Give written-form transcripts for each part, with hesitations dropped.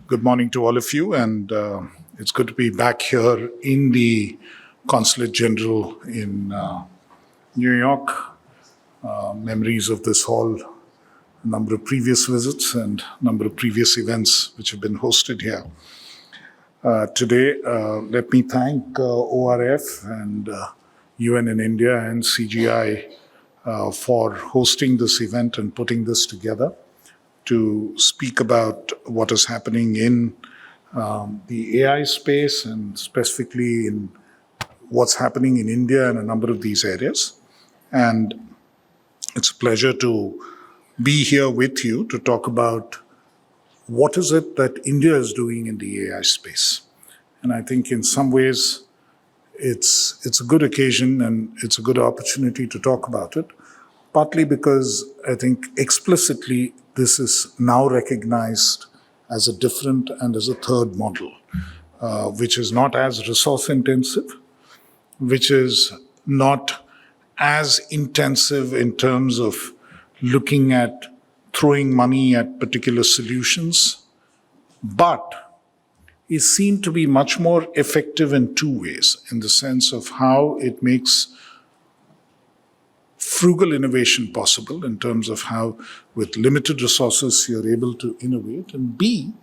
Good morning to all of you, and it's good to be back here in the Consulate General in New York. Memories of this hall, a number of previous visits and a number of previous events which have been hosted here. Today, let me thank ORF and UN in India and CGI for hosting this event and putting this together to speak about what is happening in the AI space and specifically in what's happening in India and a number of these areas. And it's a pleasure to be here with you to talk about what is it that India is doing in the AI space. And I think in some ways it's a good occasion and it's a good opportunity to talk about it, partly because I think explicitly this is now recognized as a different and as a third model, which is not as resource intensive, which is not as intensive in terms of looking at throwing money at particular solutions, but is seen to be much more effective in two ways, in the sense of how it makes frugal innovation possible in terms of how with limited resources you're able to innovate, and B,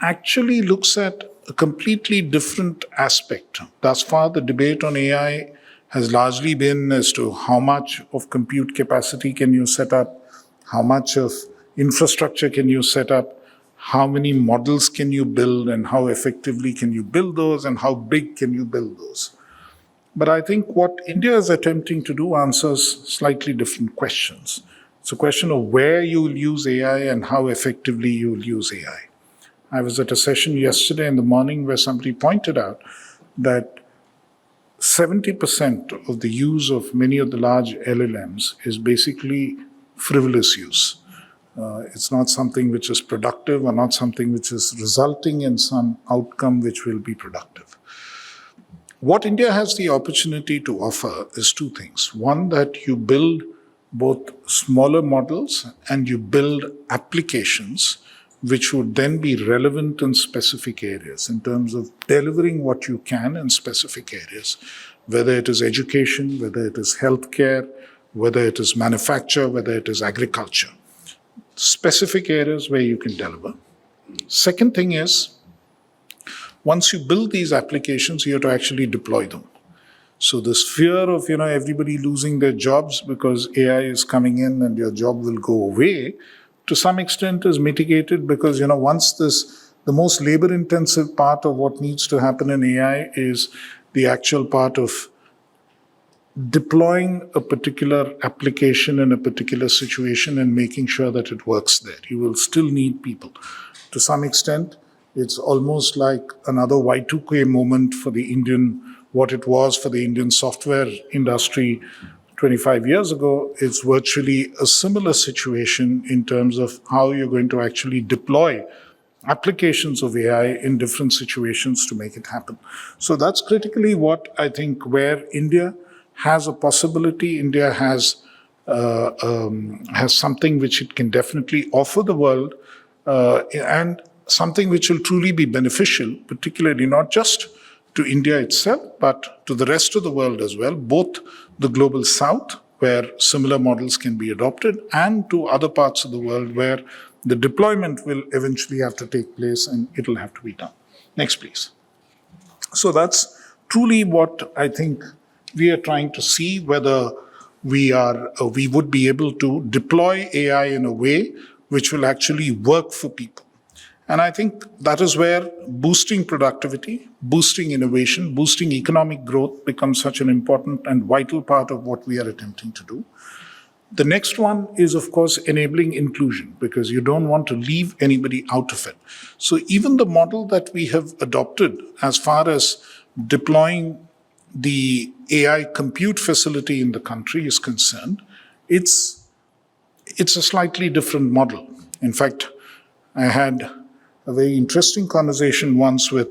actually looks at a completely different aspect. Thus far, the debate on AI has largely been as to how much of compute capacity can you set up, how much of infrastructure can you set up, how many models can you build, and how effectively can you build those, and how big can you build those. But I think what India is attempting to do answers slightly different questions. It's a question of where you will use AI and how effectively you will use AI. I was at a session yesterday in the morning where somebody pointed out that 70% of the use of many of the large LLMs is basically frivolous use. It's not something which is productive or not something which is resulting in some outcome which will be productive. What India has the opportunity to offer is two things. One, that you build both smaller models and you build applications which would then be relevant in specific areas in terms of delivering what you can in specific areas, whether it is education, whether it is healthcare, whether it is manufacture, whether it is agriculture. Specific areas where you can deliver. Second thing is, once you build these applications, you have to actually deploy them. So this fear of, everybody losing their jobs because AI is coming in and your job will go away, to some extent is mitigated because, once the most labor-intensive part of what needs to happen in AI is the actual part of deploying a particular application in a particular situation and making sure that it works there. You will still need people. To some extent, it's almost like another Y2K moment for what it was for the Indian software industry 25 years ago. It's virtually a similar situation in terms of how you're going to actually deploy applications of AI in different situations to make it happen. So that's critically what I think where India has a possibility. India has something which it can definitely offer the world, and something which will truly be beneficial, particularly not just to India itself, but to the rest of the world as well, both the global south, where similar models can be adopted, and to other parts of the world where the deployment will eventually have to take place and it'll have to be done. Next, please. So that's truly what I think we are trying to see, whether we would be able to deploy AI in a way which will actually work for people. And I think that is where boosting productivity, boosting innovation, boosting economic growth becomes such an important and vital part of what we are attempting to do. The next one is, of course, enabling inclusion, because you don't want to leave anybody out of it. So even the model that we have adopted as far as deploying the AI compute facility in the country is concerned, it's a slightly different model. In fact, I had a very interesting conversation once with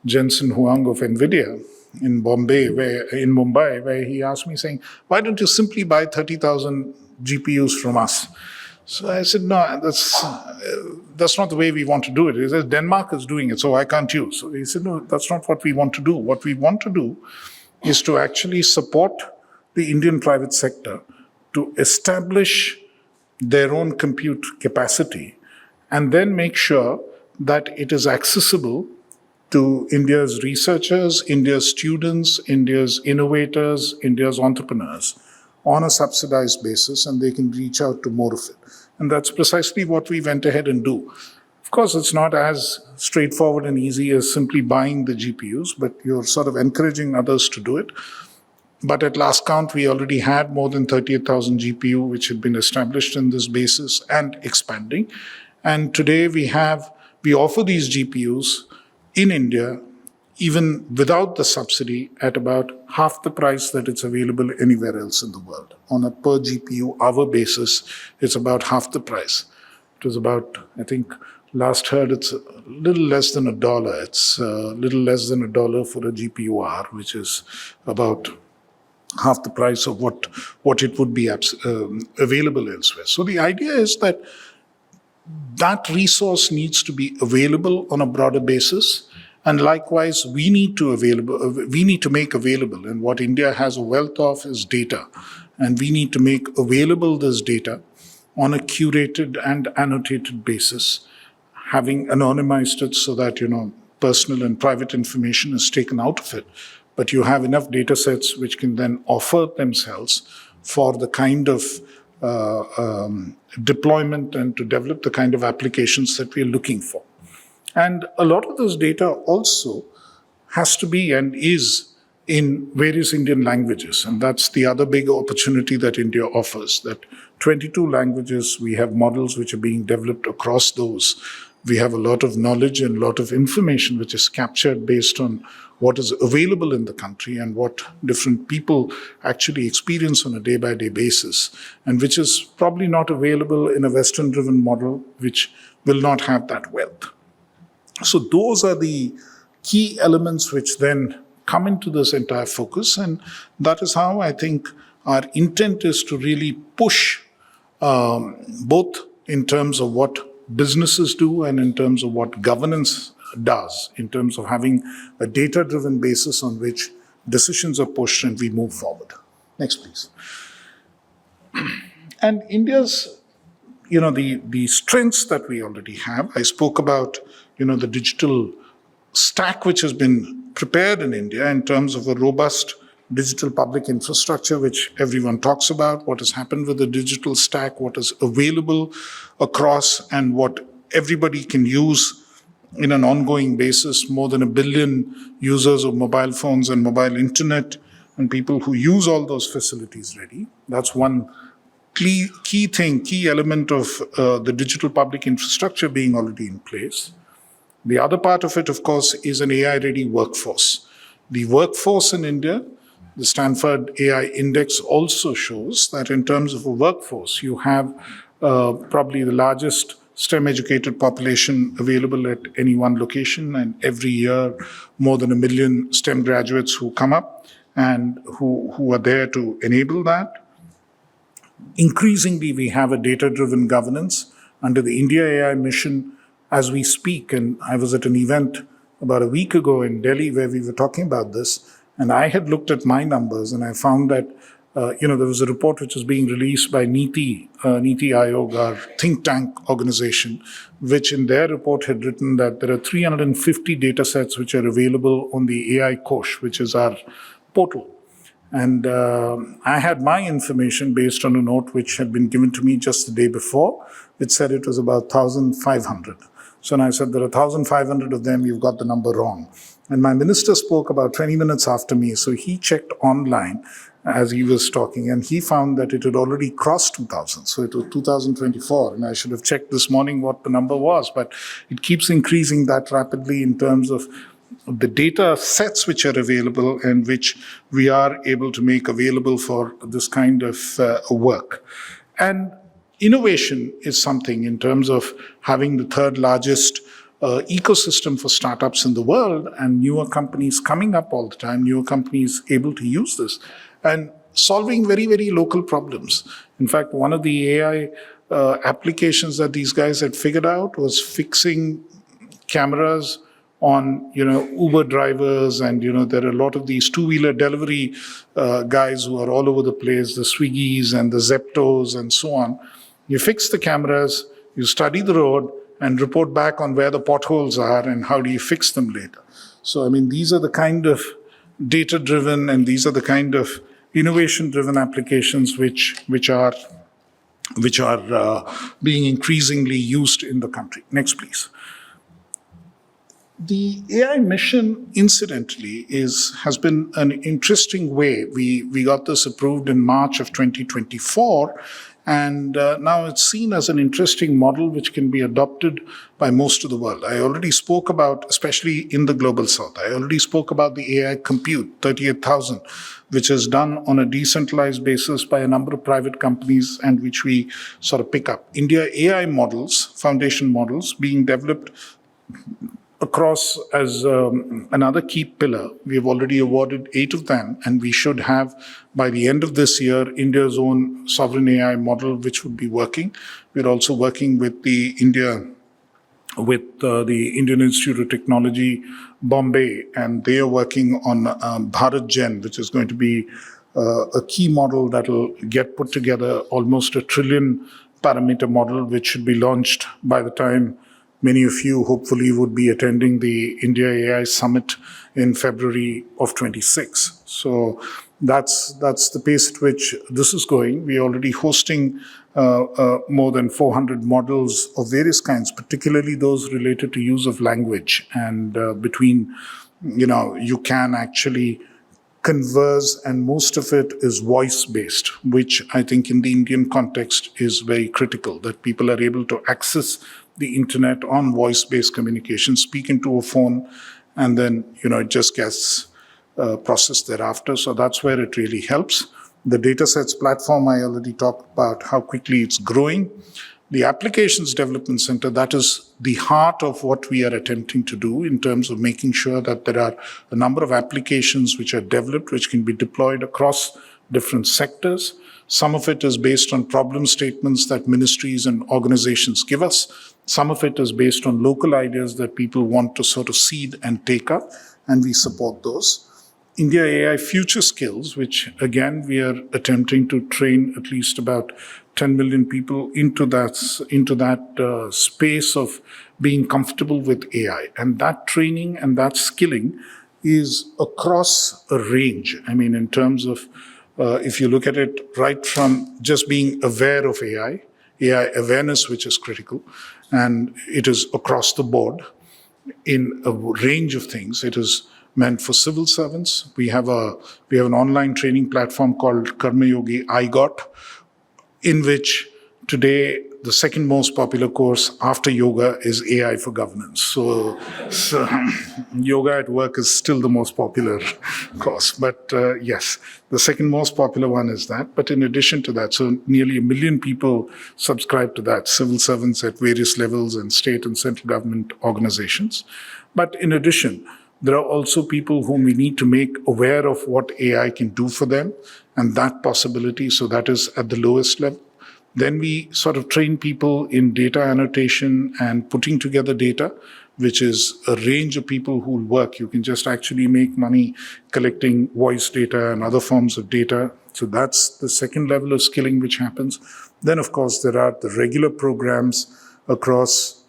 Jensen Huang of NVIDIA in Mumbai, where he asked me saying, why don't you simply buy 30,000 GPUs from us? So I said, no, that's not the way we want to do it. He says, Denmark is doing it, so why can't you? So he said, no, that's not what we want to do. What we want to do is to actually support the Indian private sector to establish their own compute capacity and then make sure that it is accessible to India's researchers, India's students, India's innovators, India's entrepreneurs on a subsidized basis, and they can reach out to more of it. And that's precisely what we went ahead and do. Of course, it's not as straightforward and easy as simply buying the GPUs, but you're sort of encouraging others to do it. But at last count, we already had more than 38,000 GPU, which had been established in this basis and expanding. And today we offer these GPUs in India, even without the subsidy, at about half the price that it's available anywhere else in the world. On a per GPU hour basis, it's about half the price. It was about, I think, last heard it's a little less than $1. It's a little less than $1 for a GPU hour, which is about half the price of what it would be available elsewhere. So the idea is that resource needs to be available on a broader basis. And likewise, we need to make available, and what India has a wealth of is data. And we need to make available this data on a curated and annotated basis, having anonymized it so that, personal and private information is taken out of it. But you have enough data sets which can then offer themselves for the kind of deployment and to develop the kind of applications that we're looking for. And a lot of this data also has to be and is in various Indian languages. And that's the other big opportunity that India offers, that 22 languages, we have models which are being developed across those. We have a lot of knowledge and a lot of information which is captured based on what is available in the country and what different people actually experience on a day-by-day basis, and which is probably not available in a Western-driven model, which will not have that wealth. So those are the key elements which then come into this entire focus, and that is how I think our intent is to really push both in terms of what businesses do and in terms of what governance does, in terms of having a data-driven basis on which decisions are pushed and we move forward. Next, please. And India's, the strengths that we already have, I spoke about, the digital stack which has been prepared in India in terms of a robust digital public infrastructure, which everyone talks about, what has happened with the digital stack, what is available across, and what everybody can use in an ongoing basis. More than 1 billion users of mobile phones and mobile internet, and people who use all those facilities ready. That's one key element of the digital public infrastructure being already in place. The other part of it, of course, is an AI-ready workforce. The workforce in India, the Stanford AI Index also shows that in terms of a workforce, you have probably the largest STEM-educated population available at any one location, and every year more than 1 million STEM graduates who come up and who are there to enable that. Increasingly, we have a data-driven governance under the India AI mission as we speak. And I was at an event about a week ago in Delhi where we were talking about this, and I had looked at my numbers and I found that there was a report which was being released by MeitY Aayog, our think tank organization, which in their report had written that there are 350 data sets which are available on the AI Kosh, which is our portal. And I had my information based on a note which had been given to me just the day before, which said it was about 1,500. So I said, there are 1,500 of them, you've got the number wrong. And my minister spoke about 20 minutes after me, so he checked online as he was talking, and he found that it had already crossed 2,000. So it was 2024, and I should have checked this morning what the number was, but it keeps increasing that rapidly in terms of the data sets which are available and which we are able to make available for this kind of work. And innovation is something in terms of having the third largest ecosystem for startups in the world, and newer companies coming up all the time, newer companies able to use this, and solving very, very local problems. In fact, one of the AI applications that these guys had figured out was fixing cameras on, Uber drivers, and, there are a lot of these two-wheeler delivery guys who are all over the place, the Swiggies and the Zeptos and so on. You fix the cameras, you study the road, and report back on where the potholes are and how do you fix them later. So, these are the kind of data-driven and these are the kind of innovation-driven applications which are being increasingly used in the country. Next, please. The AI mission, incidentally, has been an interesting way. We got this approved in March of 2024, and now it's seen as an interesting model which can be adopted by most of the world. I already spoke about, especially in the global south, I already spoke about the AI compute, 38,000, which is done on a decentralized basis by a number of private companies and which we sort of pick up. India AI models, foundation models, being developed across as another key pillar. We have already awarded 8 of them, and we should have, by the end of this year, India's own sovereign AI model, which would be working. We're also working with the Indian Institute of Technology, Bombay, and they are working on Bharat Gen, which is going to be a key model that will get put together, almost a trillion parameter model, which should be launched by the time many of you hopefully would be attending the India AI Summit in February of 26. So that's the pace at which this is going. We're already hosting more than 400 models of various kinds, particularly those related to use of language. And between, you can actually converse, and most of it is voice-based, which I think in the Indian context is very critical, that people are able to access the internet on voice-based communication, speak into a phone, and then, it just gets processed thereafter. So that's where it really helps. The datasets platform, I already talked about how quickly it's growing. The Applications Development Center, that is the heart of what we are attempting to do in terms of making sure that there are a number of applications which are developed, which can be deployed across different sectors. Some of it is based on problem statements that ministries and organizations give us. Some of it is based on local ideas that people want to sort of seed and take up, and we support those. India AI Future Skills, which again we are attempting to train at least about 10 million people into that space of being comfortable with AI. And that training and that skilling is across a range. In terms of, if you look at it right from just being aware of AI awareness, which is critical, and it is across the board in a range of things. It is meant for civil servants. We have an online training platform called Karma Yogi IGOT, in which today the second most popular course after yoga is AI for governance. So yoga at work is still the most popular course. But yes, the second most popular one is that. But in addition to that, so nearly 1 million people subscribe to that, civil servants at various levels and state and central government organizations. But in addition, there are also people whom we need to make aware of what AI can do for them and that possibility. So that is at the lowest level. Then we sort of train people in data annotation and putting together data, which is a range of people who will work. You can just actually make money collecting voice data and other forms of data. So that's the second level of skilling which happens. Then, of course, there are the regular programs across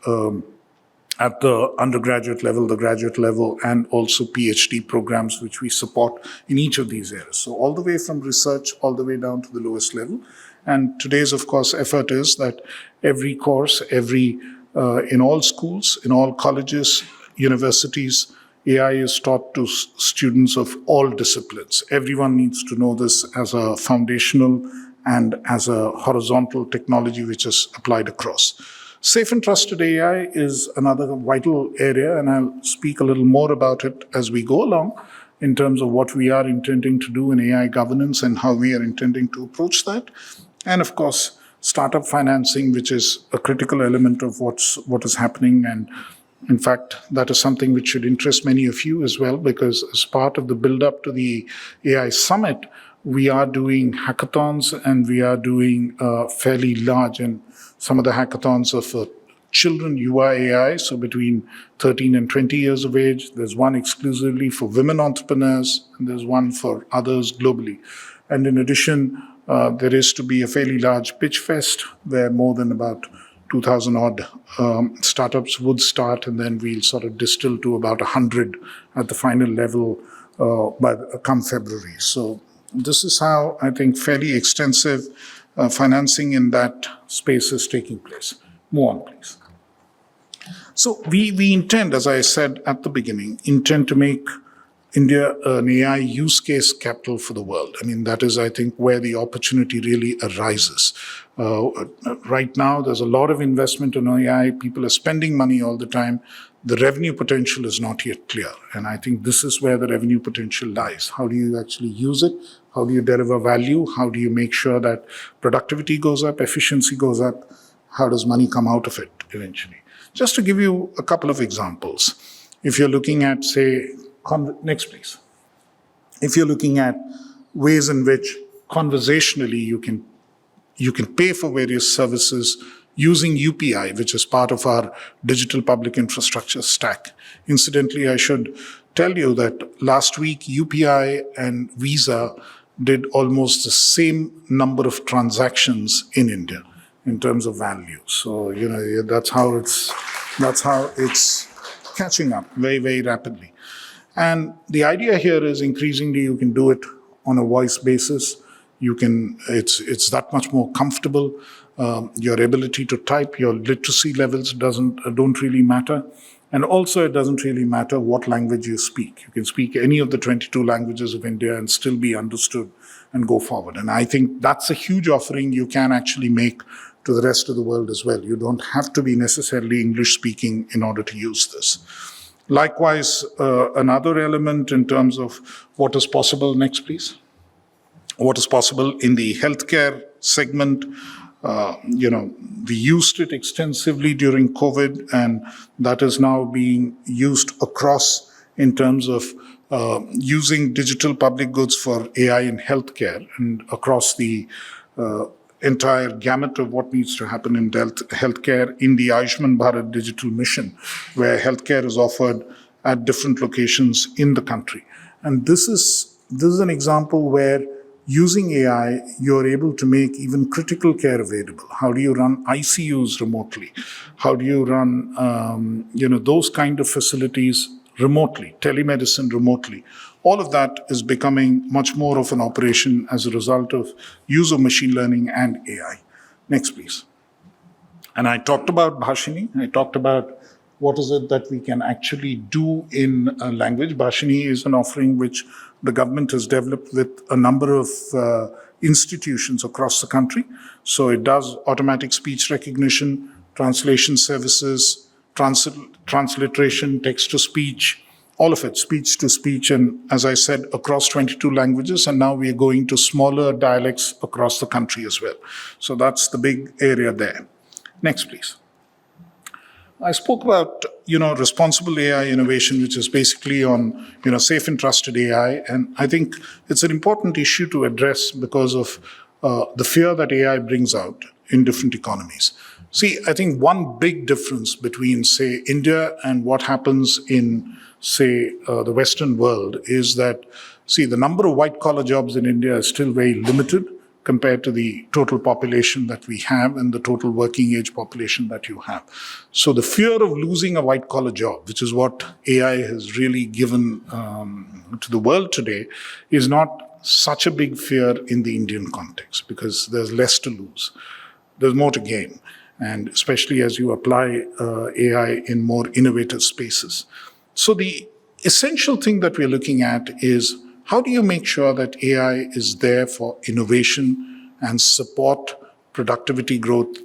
at the undergraduate level, the graduate level, and also PhD programs, which we support in each of these areas. So all the way from research, all the way down to the lowest level. And today's, of course, effort is that every course, in all schools, in all colleges, universities, AI is taught to students of all disciplines. Everyone needs to know this as a foundational and as a horizontal technology which is applied across. Safe and trusted AI is another vital area, and I'll speak a little more about it as we go along in terms of what we are intending to do in AI governance and how we are intending to approach that. And of course, startup financing, which is a critical element of what is happening. And in fact, that is something which should interest many of you as well, because as part of the build-up to the AI Summit, we are doing hackathons, and we are doing fairly large, and some of the hackathons are for children UI AI, so between 13 and 20 years of age. There's one exclusively for women entrepreneurs, and there's one for others globally. And in addition, there is to be a fairly large pitch fest where more than about 2,000 odd startups would start, and then we'll sort of distill to about 100 at the final level come February. So this is how I think fairly extensive financing in that space is taking place. Move on, please. So we intend, as I said at the beginning, to make India an AI use case capital for the world. I mean, that is, I think, where the opportunity really arises. Right now, there's a lot of investment in AI. People are spending money all the time. The revenue potential is not yet clear. And I think this is where the revenue potential lies. How do you actually use it? How do you deliver value? How do you make sure that productivity goes up, efficiency goes up? How does money come out of it eventually? Just to give you a couple of examples. If you're looking at, say, next please. If you're looking at ways in which conversationally you can pay for various services using UPI, which is part of our digital public infrastructure stack. Incidentally, I should tell you that last week UPI and Visa did almost the same number of transactions in India in terms of value. So, that's how it's catching up very, very rapidly. And the idea here is increasingly you can do it on a voice basis. It's that much more comfortable. Your ability to type, your literacy levels don't really matter. And also it doesn't really matter what language you speak. You can speak any of the 22 languages of India and still be understood and go forward. And I think that's a huge offering you can actually make to the rest of the world as well. You don't have to be necessarily English speaking in order to use this. Likewise, another element in terms of what is possible, next please. What is possible in the healthcare segment. We used it extensively during COVID, and that is now being used across in terms of using digital public goods for AI in healthcare and across the entire gamut of what needs to happen in healthcare in the Ayushman Bharat digital mission, where healthcare is offered at different locations in the country. And this is an example where using AI, you're able to make even critical care available. How do you run ICUs remotely? How do you run, those kind of facilities remotely, telemedicine remotely? All of that is becoming much more of an operation as a result of use of machine learning and AI. Next, please. And I talked about Bhashini. I talked about what is it that we can actually do in a language. Bhashini is an offering which the government has developed with a number of institutions across the country. So it does automatic speech recognition, translation services, transliteration, text-to-speech, all of it, speech-to-speech, and as I said, across 22 languages, and now we are going to smaller dialects across the country as well. So that's the big area there. Next, please. I spoke about, responsible AI innovation, which is basically on, safe and trusted AI. And I think it's an important issue to address because of the fear that AI brings out in different economies. See, I think one big difference between, say, India and what happens in, say, the Western world is that, see, the number of white-collar jobs in India is still very limited compared to the total population that we have and the total working age population that you have. So the fear of losing a white-collar job, which is what AI has really given to the world today, is not such a big fear in the Indian context because there's less to lose. There's more to gain, and especially as you apply AI in more innovative spaces. So the essential thing that we're looking at is how do you make sure that AI is there for innovation and support productivity growth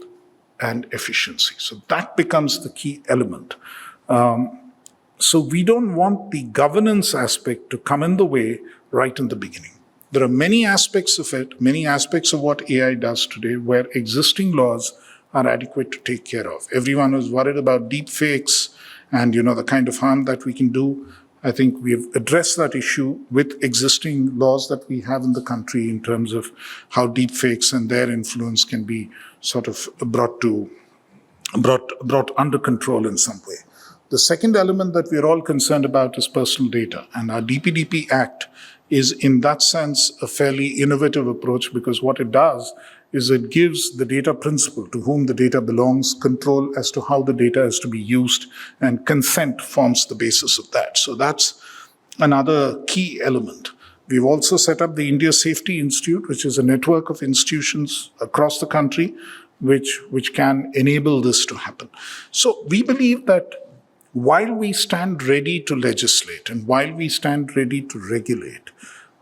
and efficiency? So that becomes the key element. So we don't want the governance aspect to come in the way right in the beginning. There are many aspects of it, many aspects of what AI does today where existing laws are adequate to take care of. Everyone is worried about deep fakes and, the kind of harm that we can do. I think we've addressed that issue with existing laws that we have in the country in terms of how deepfakes and their influence can be sort of brought under control in some way. The second element that we're all concerned about is personal data. And our DPDP Act is, in that sense, a fairly innovative approach, because what it does is it gives the data principal, to whom the data belongs, control as to how the data is to be used, and consent forms the basis of that. So that's another key element. We've also set up the India Safety Institute, which is a network of institutions across the country which can enable this to happen. So we believe that while we stand ready to legislate and while we stand ready to regulate,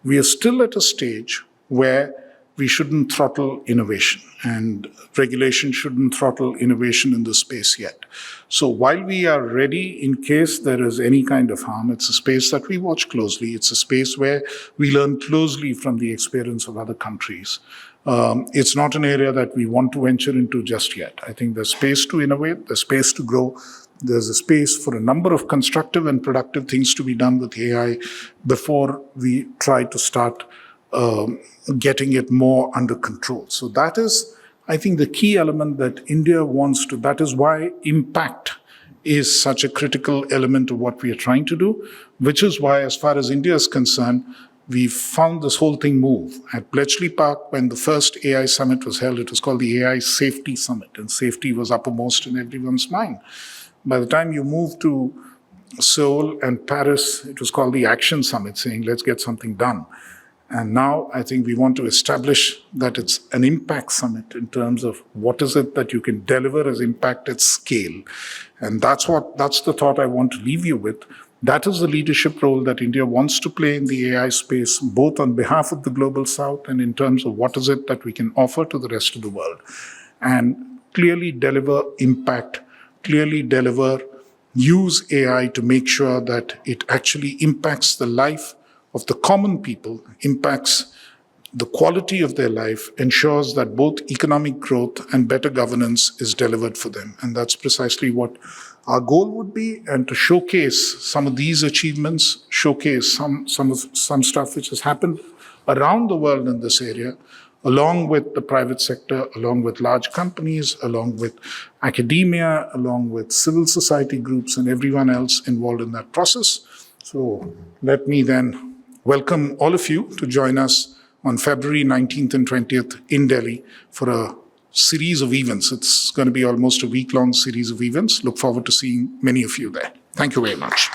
we are still at a stage where we shouldn't throttle innovation, and regulation shouldn't throttle innovation in the space yet. So while we are ready in case there is any kind of harm, it's a space that we watch closely. It's a space where we learn closely from the experience of other countries. It's not an area that we want to venture into just yet. I think there's space to innovate, there's space to grow. There's a space for a number of constructive and productive things to be done with AI before we try to start getting it more under control. So that is, I think, the key element that India wants to. That is why impact is such a critical element of what we are trying to do, which is why, as far as India is concerned, we found this whole thing move. At Bletchley Park, when the first AI summit was held, it was called the AI Safety Summit, and safety was uppermost in everyone's mind. By the time you move to Seoul and Paris, it was called the Action Summit, saying, let's get something done. And now I think we want to establish that it's an impact summit in terms of what is it that you can deliver as impact at scale. And that's the thought I want to leave you with. That is the leadership role that India wants to play in the AI space, both on behalf of the Global South and in terms of what is it that we can offer to the rest of the world. And clearly deliver impact, use AI to make sure that it actually impacts the life of the common people, impacts the quality of their life, ensures that both economic growth and better governance is delivered for them. And that's precisely what our goal would be, and to showcase some of these achievements, showcase some stuff which has happened around the world in this area, along with the private sector, along with large companies, along with academia, along with civil society groups and everyone else involved in that process. So let me then welcome all of you to join us on February 19th and 20th in Delhi for a series of events. It's going to be almost a week-long series of events. Look forward to seeing many of you there. Thank you very much.